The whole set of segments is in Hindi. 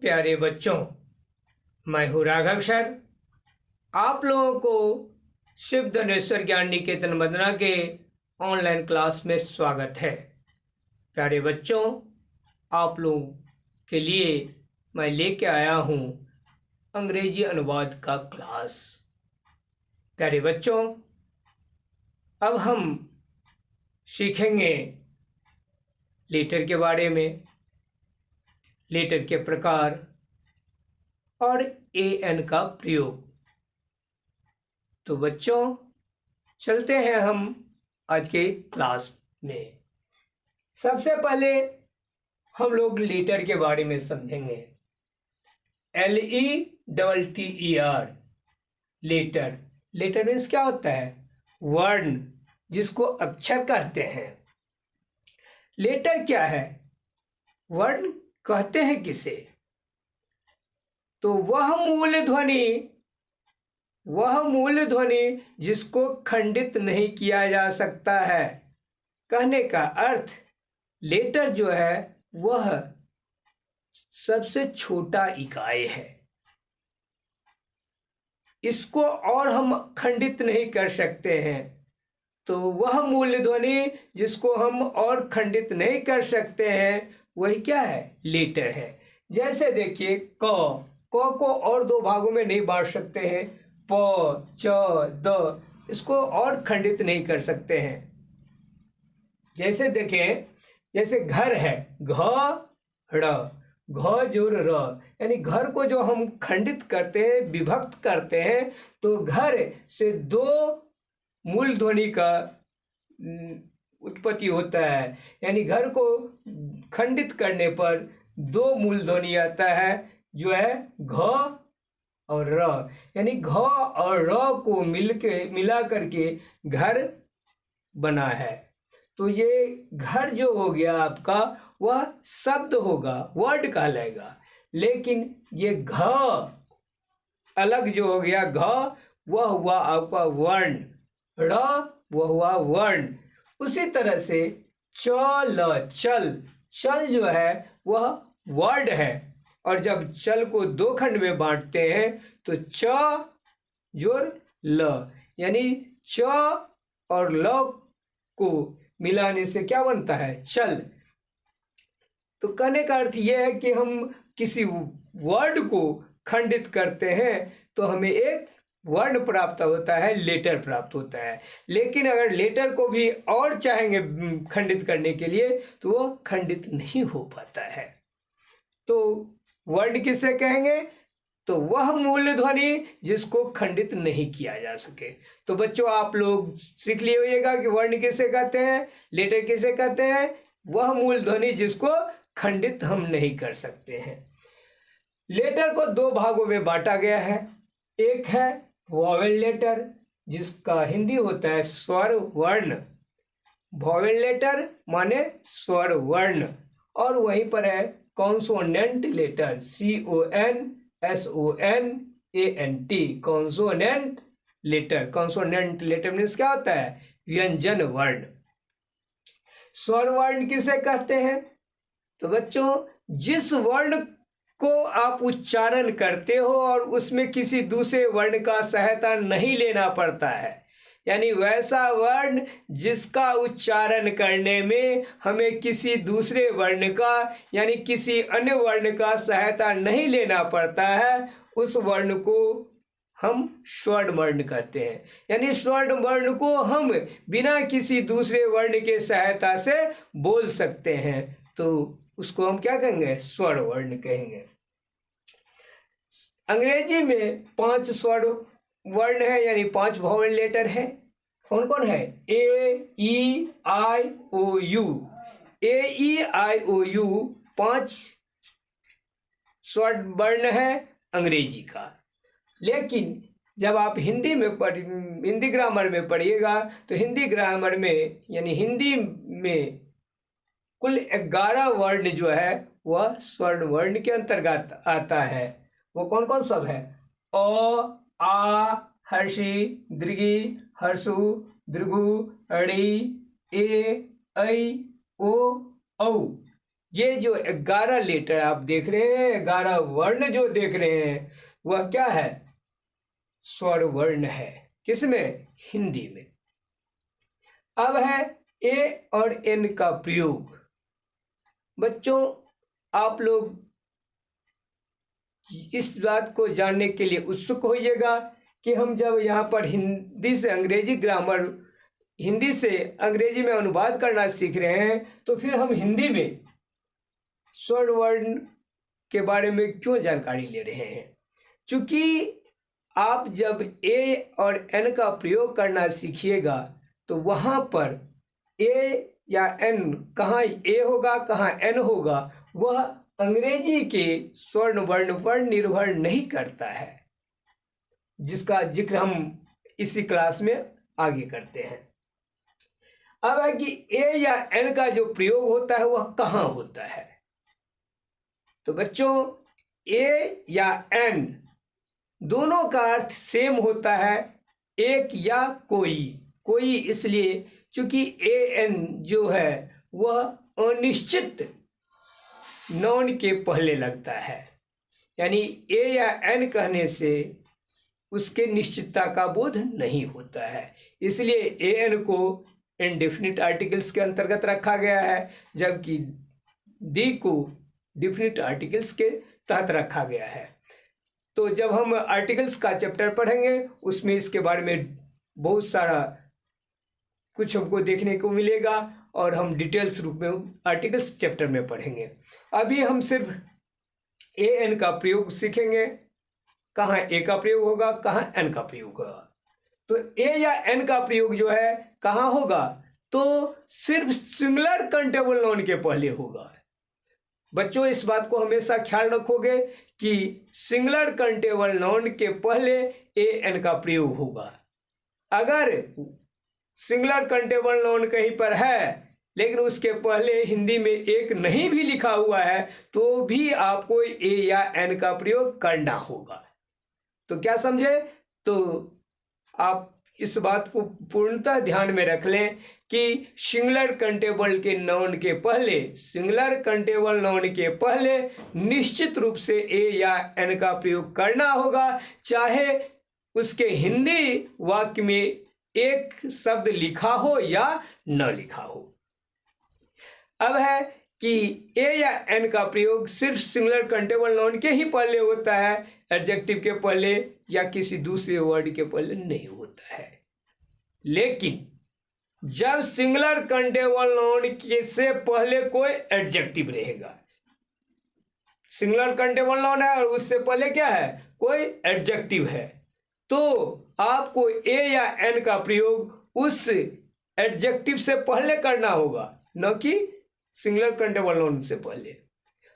प्यारे बच्चों, मैं हूँ राघव सर। आप लोगों को शिव धनेश्वर ज्ञान निकेतन मदना के ऑनलाइन क्लास में स्वागत है। प्यारे बच्चों, आप लोगों के लिए मैं लेके आया हूँ अंग्रेजी अनुवाद का क्लास। प्यारे बच्चों, अब हम सीखेंगे लेटर के बारे में, लेटर के प्रकार और एन का प्रयोग। तो बच्चों, चलते हैं हम आज के क्लास में। सबसे पहले हम लोग लेटर के बारे में समझेंगे। LETTER, letter. लेटर मीन्स क्या होता है? वर्ण, जिसको अक्षर कहते हैं। लेटर क्या है? वर्ण कहते हैं किसे? तो वह मूल ध्वनि जिसको खंडित नहीं किया जा सकता है। कहने का अर्थ, लेटर जो है वह सबसे छोटा इकाई है। इसको और हम खंडित नहीं कर सकते हैं। तो वह मूल ध्वनि जिसको हम और खंडित नहीं कर सकते हैं, वही क्या है? लेटर है। जैसे देखिए, क को और दो भागों में नहीं बांट सकते हैं। प, च, द, इसको और खंडित नहीं कर सकते हैं। जैसे देखें, जैसे घर है, घ ड़, घ जोर र, यानी घर को जो हम खंडित करते हैं, विभक्त करते हैं, तो घर से दो मूल ध्वनि का उत्पत्ति होता है। यानी घर को खंडित करने पर दो मूल ध्वनि आता है, जो है घ और र। यानी घ और र को मिला करके घर बना है। तो ये घर जो हो गया आपका, वह शब्द होगा, वर्ड कहलाएगा। लेकिन ये घ अलग जो हो गया, घ, वह हुआ आपका वर्ण, र वह हुआ वर्ण। उसी तरह से चल, चल जो है वह वर्ड है। और जब चल को दो खंड में बांटते हैं तो च जोर ल, यानी च और ल को मिलाने से क्या बनता है? चल। तो कहने का अर्थ यह है कि हम किसी वर्ड को खंडित करते हैं तो हमें एक वर्ण प्राप्त होता है, लेटर प्राप्त होता है। लेकिन अगर लेटर को भी और चाहेंगे खंडित करने के लिए, तो वो खंडित नहीं हो पाता है। तो वर्ण किसे कहेंगे? तो वह मूल ध्वनि जिसको खंडित नहीं किया जा सके। तो बच्चों, आप लोग सीख लिए होइएगा कि वर्ण किसे कहते हैं, लेटर किसे कहते हैं? वह मूल ध्वनि जिसको खंडित हम नहीं कर सकते हैं। लेटर को दो भागों में बांटा गया है। एक है वॉवेल लेटर, जिसका हिंदी होता है स्वर वर्ण। वॉवेल लेटर माने स्वर वर्ण। और वहीं पर है consonant letter, CONSONANT, consonant letter. Consonant letter means क्या होता है? व्यंजन वर्ण। स्वर वर्ण किसे कहते हैं? तो बच्चों, जिस वर्ण को आप उच्चारण करते हो और उसमें किसी दूसरे वर्ण का सहायता नहीं लेना पड़ता है, यानी वैसा वर्ण जिसका उच्चारण करने में हमें किसी दूसरे वर्ण का यानी किसी अन्य वर्ण का सहायता नहीं लेना पड़ता है, उस वर्ण को हम स्वर्ण वर्ण कहते हैं। यानी स्वर्ण वर्ण को हम बिना किसी दूसरे वर्ण के सहायता से बोल सकते हैं, तो उसको हम क्या कहेंगे? स्वर वर्ण कहेंगे। अंग्रेजी में 5 स्वर वर्ण है, यानी 5 वॉवेल लेटर है। कौन कौन है? A-E-I-O-U। A-E-I-O-U 5 स्वर वर्ण है अंग्रेजी का। लेकिन जब आप हिंदी ग्रामर में पढ़िएगा, तो हिंदी ग्रामर में यानी हिंदी में कुल 11 वर्ण जो है वह स्वर्ण वर्ण के अंतर्गत आता है। वो कौन कौन सब है? अ, आ, हर्षी, दीर्घी, हर्षु, दीर्घु, अड़ी, ए, ऐ, ओ, औ। ये जो 11 लेटर आप देख रहे हैं, 11 वर्ण जो देख रहे हैं, वह क्या है? स्वर वर्ण है। किसमें? हिंदी में। अब है ए और एन का प्रयोग। बच्चों, आप लोग इस बात को जानने के लिए उत्सुक होइएगा कि हम जब यहाँ पर हिंदी से अंग्रेजी ग्रामर, हिंदी से अंग्रेजी में अनुवाद करना सीख रहे हैं, तो फिर हम हिंदी में स्वर वर्ण के बारे में क्यों जानकारी ले रहे हैं? क्योंकि आप जब ए और एन का प्रयोग करना सीखिएगा तो वहाँ पर ए या एन, कहाँ ए होगा कहाँ एन होगा, वह अंग्रेजी के स्वर्ण वर्ण पर निर्भर नहीं करता है, जिसका जिक्र हम इसी क्लास में आगे करते हैं। अब है कि ए या एन का जो प्रयोग होता है वह कहाँ होता है? तो बच्चों, ए या एन दोनों का अर्थ सेम होता है, एक या कोई। कोई इसलिए क्योंकि ए एन जो है वह अनिश्चित नॉन के पहले लगता है, यानी ए या एन कहने से उसके निश्चितता का बोध नहीं होता है, इसलिए ए एन को इनडेफिनिट आर्टिकल्स के अंतर्गत रखा गया है, जबकि दी को डिफिनिट आर्टिकल्स के तहत रखा गया है। तो जब हम आर्टिकल्स का चैप्टर पढ़ेंगे उसमें इसके बारे में बहुत सारा कुछ हमको देखने को मिलेगा और हम डिटेल्स रूप में आर्टिकल्स चैप्टर में पढ़ेंगे। अभी हम सिर्फ ए एन का प्रयोग सीखेंगे, कहाँ ए का प्रयोग होगा कहाँ एन का प्रयोग होगा। तो ए या एन का प्रयोग जो है कहाँ होगा? तो सिर्फ सिंगुलर काउंटेबल नाउन के पहले होगा। बच्चों, इस बात को हमेशा ख्याल रखोगे कि सिंगुलर काउंटेबल नाउन के पहले ए एन का प्रयोग होगा। अगर सिंगुलर काउंटेबल नाउन कहीं पर है लेकिन उसके पहले हिंदी में एक नहीं भी लिखा हुआ है तो भी आपको ए या एन का प्रयोग करना होगा। तो क्या समझे? तो आप इस बात को पूर्णतः ध्यान में रख लें कि सिंगुलर काउंटेबल के नाउन के पहले, सिंगुलर काउंटेबल नाउन के पहले निश्चित रूप से ए या एन का प्रयोग करना होगा, चाहे उसके हिंदी वाक्य में एक शब्द लिखा हो या न लिखा हो। अब है कि ए या एन का प्रयोग सिर्फ सिंगुलर काउंटेबल नाउन के ही पहले होता है, एडजेक्टिव के पहले या किसी दूसरे वर्ड के पहले नहीं होता है। लेकिन जब सिंगुलर काउंटेबल नाउन के से पहले कोई एडजेक्टिव रहेगा, सिंगुलर काउंटेबल नाउन है और उससे पहले क्या है? कोई एडजेक्टिव है, तो आपको ए या एन का प्रयोग उस एडजेक्टिव से पहले करना होगा, न कि सिंगुलर काउंटेबल नाउन से पहले।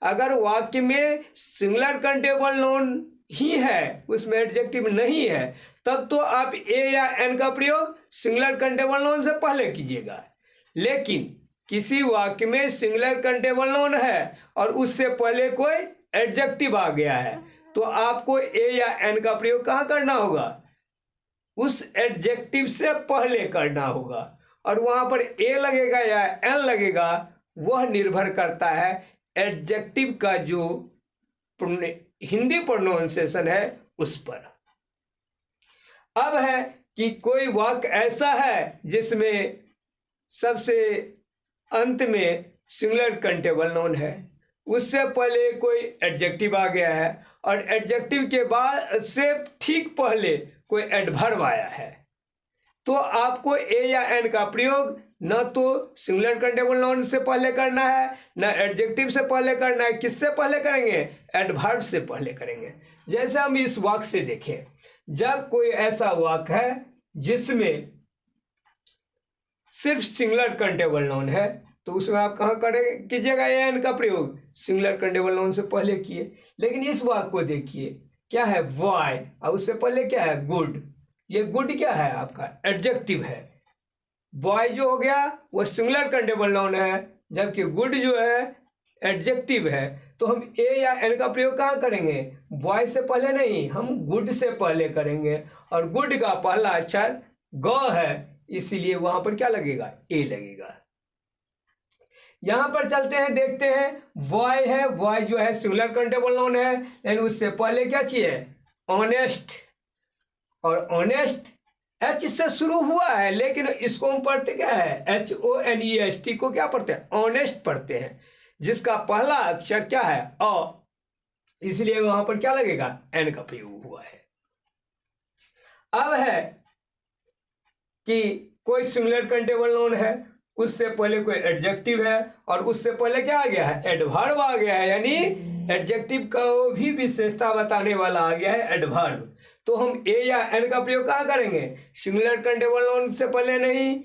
अगर वाक्य में सिंगुलर काउंटेबल नाउन ही है, उसमें एडजेक्टिव नहीं है, तब तो आप ए या एन का प्रयोग सिंगुलर काउंटेबल नाउन से पहले कीजिएगा। लेकिन किसी वाक्य में सिंगुलर काउंटेबल नाउन है और उससे पहले कोई एडजेक्टिव आ गया है, तो आपको ए या एन का प्रयोग कहाँ करना होगा? उस एडजेक्टिव से पहले करना होगा। और वहाँ पर ए लगेगा या एन लगेगा वह निर्भर करता है एडजेक्टिव का जो हिंदी प्रोनाउंसिएशन है उस पर। अब है कि कोई वाक्य ऐसा है जिसमें सबसे अंत में सिंगुलर काउंटेबल नाउन है, उससे पहले कोई एडजेक्टिव आ गया है और एडजेक्टिव के बाद से ठीक पहले कोई एडवर्ब आया है, तो आपको ए या एन का प्रयोग न तो सिंगुलर काउंटेबल नाउन से पहले करना है, न एडजेक्टिव से पहले करना है। किससे पहले करेंगे? एडवर्ब से पहले करेंगे। जैसे हम इस वाक्य से देखें, जब कोई ऐसा वाक्य है जिसमें सिर्फ सिंगुलर काउंटेबल नाउन है, तो उसमें आप कहाँ कीजिएगा ए एन का प्रयोग? सिंगुलर काउंटेबल नाउन से पहले किए। लेकिन इस वाक्य को देखिए, क्या है? बॉय, और उससे पहले क्या है? गुड। ये गुड क्या है? आपका एडजेक्टिव है। बॉय जो हो गया वो सिंगुलर काउंटेबल नाउन है, जबकि गुड जो है एडजेक्टिव है। तो हम ए या एन का प्रयोग कहाँ करेंगे? बॉय से पहले नहीं, हम गुड से पहले करेंगे। और गुड का पहला अक्षर ग है, इसीलिए वहां पर क्या लगेगा? ए लगेगा। यहाँ पर चलते हैं, देखते हैं। बॉय है, बॉय जो है सिंगुलर काउंटेबल नाउन है, लेकिन उससे पहले क्या चाहिए? ऑनेस्ट। और ऑनेस्ट एच से शुरू हुआ है, लेकिन इसको हम पढ़ते क्या है? HONEST को क्या पढ़ते हैं? ऑनेस्ट पढ़ते हैं, जिसका पहला अक्षर क्या है? अ। इसलिए वहां पर क्या लगेगा? एन का प्रयोग हुआ है। अब है कि कोई सिंगुलर काउंटेबल नाउन है, उससे पहले कोई एडजेक्टिव है, और उससे पहले क्या आ गया है? एडवर्ब आ गया है, यानी एडजेक्टिव का भी विशेषता बताने वाला आ गया है एडवर्ब। तो हम ए या एन का प्रयोग कहाँ करेंगे? सिंगुलर काउंटेबल नाउन से पहले नहीं,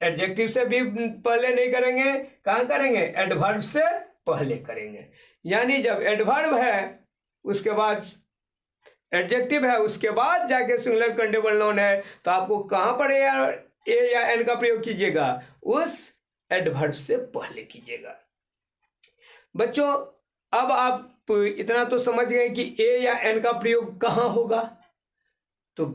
एडजेक्टिव से भी पहले नहीं करेंगे। कहाँ करेंगे? एडवर्ब से पहले करेंगे। यानी जब एडवर्ब है उसके बाद एडजेक्टिव है, उसके बाद जाके सिंगुलर काउंटेबल नाउन है, तो आपको कहाँ पर ए या एन का प्रयोग कीजिएगा? उस एडवर्ब से पहले कीजिएगा। बच्चों, अब आप इतना तो समझ गए कि ए या एन का प्रयोग कहाँ होगा। तो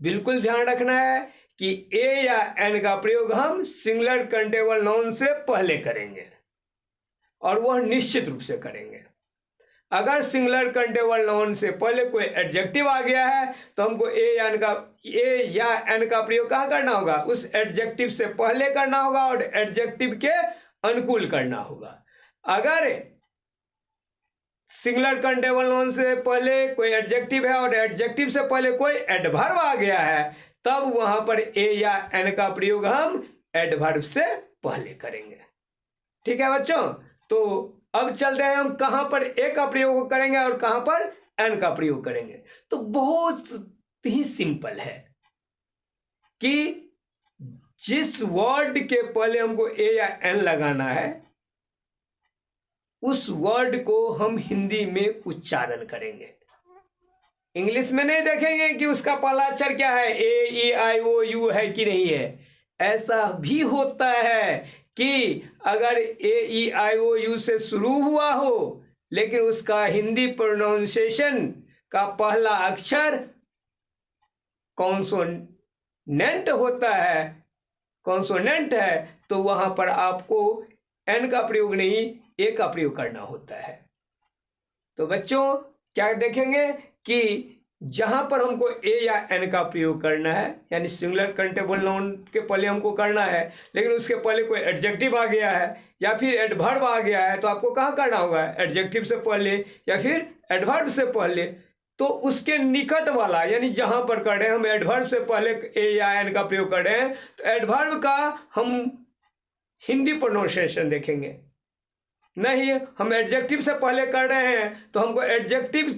बिल्कुल ध्यान रखना है कि ए या एन का प्रयोग हम सिंगुलर काउंटेबल नाउन से पहले करेंगे, और वह निश्चित रूप से करेंगे। अगर सिंगुलर काउंटेबल नाउन से पहले कोई एडजेक्टिव आ गया है, तो हमको ए या एन का प्रयोग कहाँ करना होगा? उस एडजेक्टिव से पहले करना होगा, और एडजेक्टिव के अनुकूल करना होगा। अगर सिंगुलर काउंटेबल नाउन से पहले कोई एडजेक्टिव है और एडजेक्टिव से पहले कोई एडवर्ब आ गया है, तब वहां पर ए या एन का प्रयोग हम एडवर्ब से पहले करेंगे। ठीक है बच्चों? तो अब चलते हैं हम कहां पर ए का प्रयोग करेंगे और कहां पर एन का प्रयोग करेंगे। तो बहुत ही सिंपल है कि जिस वर्ड के पहले हमको ए या एन लगाना है, उस वर्ड को हम हिंदी में उच्चारण करेंगे। इंग्लिश में नहीं देखेंगे कि उसका पहला अक्षर क्या है, AEIOU है कि नहीं है। ऐसा भी होता है कि अगर AEIOU से शुरू हुआ हो, लेकिन उसका हिंदी प्रोनाउंसिएशन का पहला अक्षर कॉन्सोनेंट होता है, कॉन्सोनेंट है, तो वहां पर आपको एन का प्रयोग नहीं, ए का प्रयोग करना होता है। तो बच्चों क्या देखेंगे कि जहां पर हमको ए या एन का प्रयोग करना है, यानी सिंगुलर काउंटेबल नाउन के पहले हमको करना है, लेकिन उसके पहले कोई एडजेक्टिव आ गया है या फिर एडवर्ब आ गया है, तो आपको कहाँ करना होगा? एडजेक्टिव से पहले या फिर एडवर्ब से पहले। तो उसके निकट वाला, यानी जहां पर कर रहे हैं हम एडवर्ब से पहले ए या एन का प्रयोग कर रहे हैं, तो एडवर्ब का हम हिंदी प्रोनाउंसिएशन देखेंगे। नहीं, हम एडजेक्टिव से पहले कर रहे हैं तो हमको एडजेक्टिव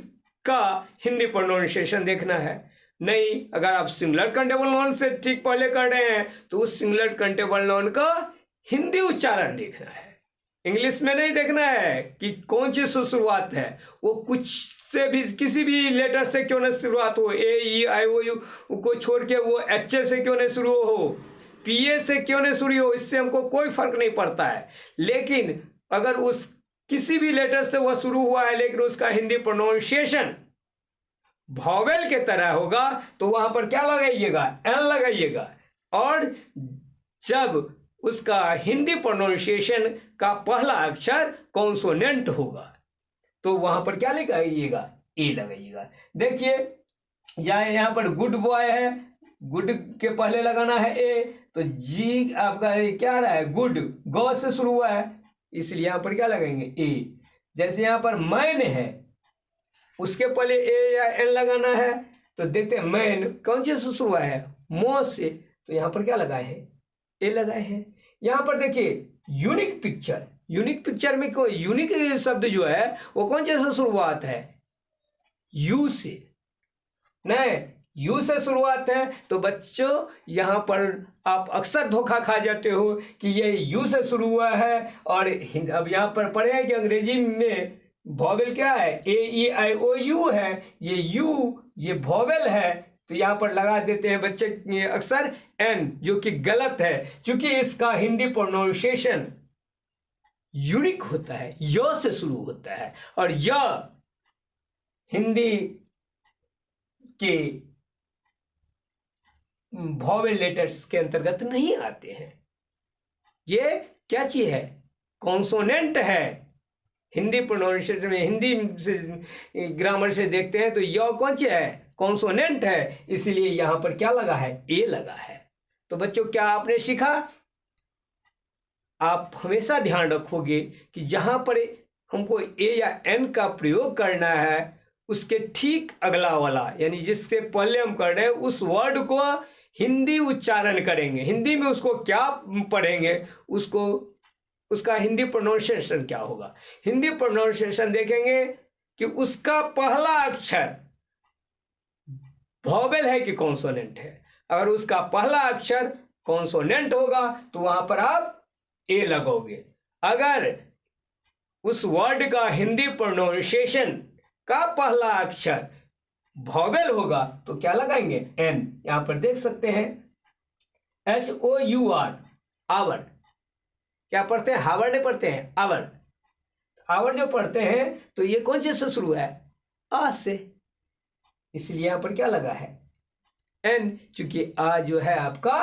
का हिंदी प्रोनाउंसिएशन देखना है। नहीं, अगर आप सिंगुलर काउंटेबल नाउन से ठीक पहले कर रहे हैं तो उस सिंगुलर काउंटेबल नाउन का हिंदी उच्चारण देखना है। इंग्लिश में नहीं देखना है कि कौन चीज से शुरुआत है, वो कुछ से भी, किसी भी लेटर से क्यों न शुरुआत हो, AEIOU को छोड़ के वो HA से क्यों न शुरू हो, PA से क्यों न शुरू हो, इससे हमको कोई फर्क नहीं पड़ता है। लेकिन अगर उस किसी भी लेटर से वह शुरू हुआ है, लेकिन उसका हिंदी प्रोनाउंसिएशन वॉवेल के तरह होगा, तो वहां पर क्या लगाइएगा? एन लगाइएगा। और जब उसका हिंदी प्रोनाउंसिएशन का पहला अक्षर कॉन्सोनेंट होगा, तो वहां पर क्या लगाइएगा? ए लगाइएगा। देखिए यहाँ पर गुड बॉय है, गुड के पहले लगाना है ए, तो जी आपका क्या रहा है? गुड, गौ से शुरू हुआ है, इसलिए यहां पर क्या लगाएंगे? ए। जैसे यहां पर मैन है, उसके पहले ए या एन लगाना है, तो देखते हैं मैन कौन चीज से शुरू हुआ है? मो से, तो यहां पर क्या लगाए हैं? ए लगाए हैं। यहां पर देखिए यूनिक पिक्चर, यूनिक पिक्चर में कोई यूनिक शब्द जो है वो कौन चीज से शुरुआत है? यू से। नहीं, यू से शुरुआत है, तो बच्चों यहां पर आप अक्सर धोखा खा जाते हो कि ये यू से शुरू हुआ है, और अब यहां पर पढ़े हैं कि अंग्रेजी में वॉवेल क्या है? AEIOU है, ये यू ये वॉवेल है, तो यहां पर लगा देते हैं बच्चे अक्सर एन, जो कि गलत है, क्योंकि इसका हिंदी प्रोनाउंसिएशन यूनिक होता है, य से शुरू होता है, और य हिंदी के वॉवेल लेटर्स के अंतर्गत नहीं आते हैं। ये क्या चीज है? कॉन्सोनेंट है। हिंदी प्रोनाउंसिएशन में, हिंदी से ग्रामर से देखते हैं तो य कौन सी है? कॉन्सोनेंट है, इसलिए यहाँ पर क्या लगा है? ए लगा है। तो बच्चों क्या आपने सीखा? आप हमेशा ध्यान रखोगे कि जहाँ पर हमको ए या एन का प्रयोग करना है उसके ठीक अगला वाला, यानी जिससे पहले हम कर रहे हैं उस वर्ड को हिंदी उच्चारण करेंगे। हिंदी में उसको क्या पढ़ेंगे, उसको उसका हिंदी प्रोनाउंसिएशन क्या होगा। हिंदी प्रोनाउंसिएशन देखेंगे कि उसका पहला अक्षर वॉवेल है कि कॉन्सोनेंट है। अगर उसका पहला अक्षर कॉन्सोनेंट होगा तो वहां पर आप ए लगोगे। अगर उस वर्ड का हिंदी प्रोनाउंसिएशन का पहला अक्षर वॉवेल होगा तो क्या लगाएंगे? एन। यहां पर देख सकते हैं HOUR, आवर। क्या पढ़ते हैं? हावर नहीं पढ़ते हैं, आवर। आवर जो पढ़ते हैं तो ये कौन चीज से शुरू है? आ से, इसलिए यहां पर क्या लगा है? एन, चूंकि आ जो है आपका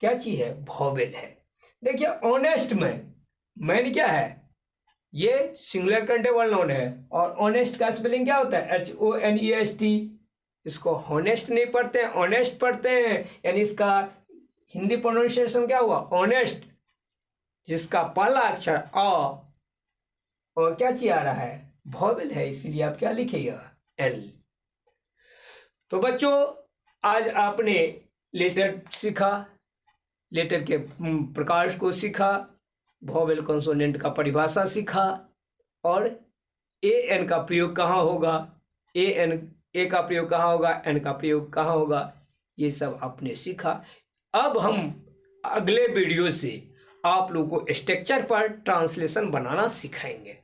क्या चीज है? वॉवेल है। देखिए ऑनेस्ट में मैन क्या है? ये सिंगुलर कंटेबल नाउन है। और ऑनेस्ट का स्पेलिंग क्या होता है? HONEST। इसको हॉनेस्ट नहीं पढ़ते हैं, ऑनेस्ट पढ़ते हैं, यानी इसका हिंदी प्रोनाउंसिएशन क्या हुआ? ऑनेस्ट, जिसका पहला अक्षर अ और क्या चीज आ रहा है? वॉवेल है, इसीलिए आप क्या लिखेगा? एल। तो बच्चों आज आपने लेटर सीखा, लेटर के प्रकार को सीखा, वॉवेल कॉन्सोनेंट का परिभाषा सीखा, और ए एन का प्रयोग कहाँ होगा, ए का प्रयोग कहाँ होगा, एन का प्रयोग कहाँ होगा, ये सब आपने सीखा। अब हम अगले वीडियो से आप लोगों को स्ट्रक्चर पर ट्रांसलेशन बनाना सिखाएंगे।